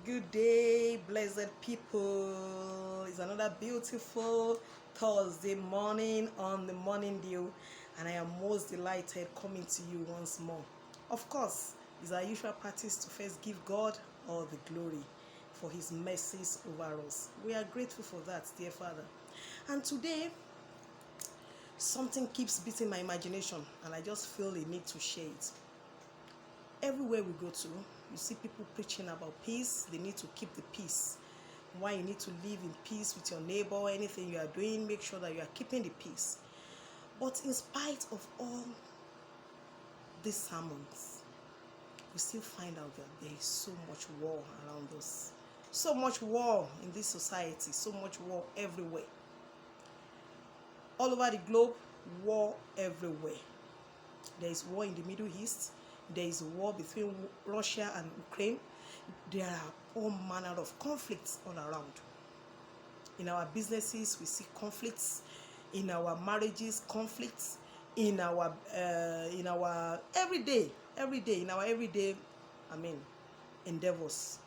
Good day, blessed people. It's another beautiful Thursday morning on the morning dew, and I am most delighted coming to you once more. Of course, it's our usual practice to first give God all the glory for his mercies over us. We are grateful for that, dear Father. And today, something keeps beating my imagination, and I just feel a need to share it. Everywhere we go to, you see people preaching about peace. They need to keep the peace. Why you need to live in peace with your neighbor, anything you are doing, make sure that you are keeping the peace. But in spite of all these sermons, we still find out that there is so much war around us. So much war in this society, so much war everywhere. All over the globe, war everywhere. There is war in the Middle East. There is a war between Russia and Ukraine. There are all manner of conflicts all around. In our businesses, we see conflicts. In our marriages, conflicts. In our everyday, in our everyday, endeavors,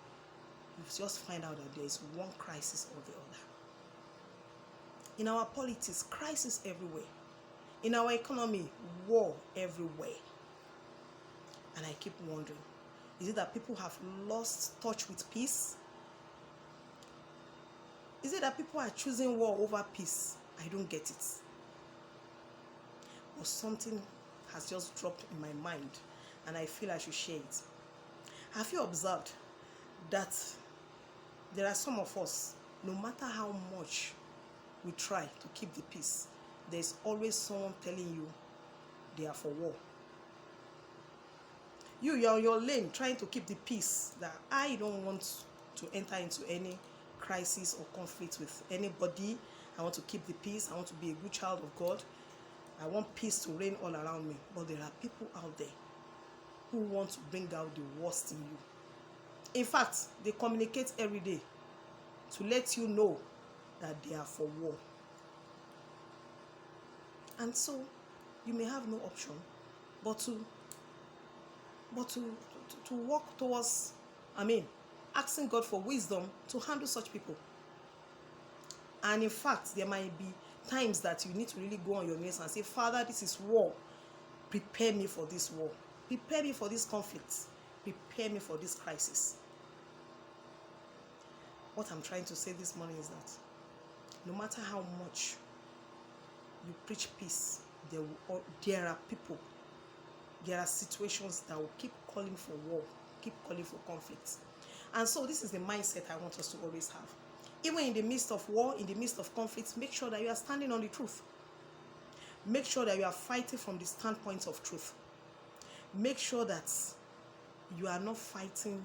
you just find out that there is one crisis or the other. In our politics, crisis everywhere. In our economy, war everywhere. And I keep wondering, is it that people have lost touch with peace? Is it that people are choosing war over peace? I don't get it. Or something has just dropped in my mind and I feel I should share it. Have you observed that there are some of us, no matter how much we try to keep the peace, there's always someone telling you they are for war. You're on your lane trying to keep the peace, that I don't want to enter into any crisis or conflict with anybody. I want to keep the peace. I want to be a good child of God. I want peace to reign all around me. But there are people out there who want to bring out the worst in you. In fact, they communicate every day to let you know that they are for war. And so you may have no option but to walk towards, asking God for wisdom to handle such people. And in fact, there might be times that you need to really go on your knees and say, Father, this is war. Prepare me for this war. Prepare me for this conflict. Prepare me for this crisis. What I'm trying to say this morning is that no matter how much you preach peace, there are people, there are situations that will keep calling for war, keep calling for conflict. And so this is the mindset I want us to always have. Even in the midst of war, in the midst of conflict, make sure that you are standing on the truth. Make sure that you are fighting from the standpoint of truth. Make sure that you are not fighting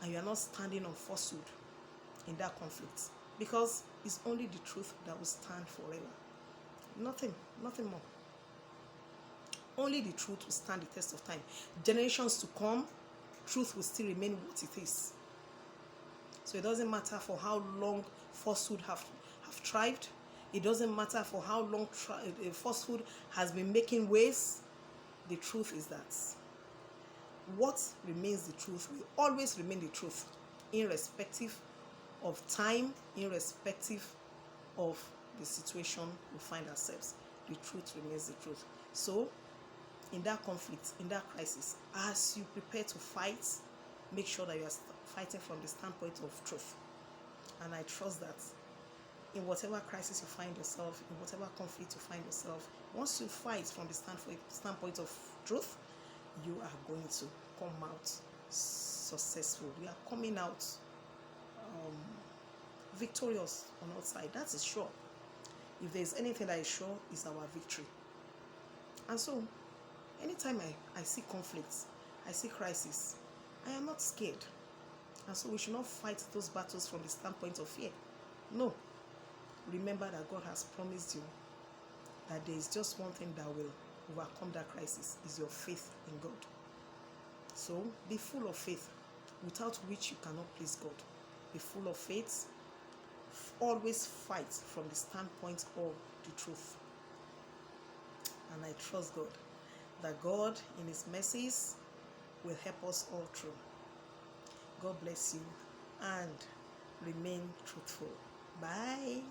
and you are not standing on falsehood in that conflict. Because it's only the truth that will stand forever. Nothing more. Only the truth will stand the test of time. Generations to come, truth will still remain what it is. So it doesn't matter for how long falsehood have thrived. It doesn't matter for how long falsehood has been making waves. The truth is that what remains the truth will always remain the truth, irrespective of time, irrespective of the situation we find ourselves. The truth remains the truth. So in that conflict, in that crisis, as you prepare to fight, make sure that you are fighting from the standpoint of truth. And I trust that in whatever crisis you find yourself, in whatever conflict you find yourself, once you fight from the standpoint of truth, you are going to come out successful. You are coming out victorious on all sides. That is sure. If there is anything that is sure, it's our victory. And so anytime I see conflicts, I see crisis, I am not scared. And so we should not fight those battles from the standpoint of fear. No. Remember that God has promised you that there is just one thing that will overcome that crisis, is your faith in God. So be full of faith, without which you cannot please God. Be full of faith. Always fight from the standpoint of the truth. And I trust God that God, in his mercies, will help us all through. God bless you. and remain truthful. Bye.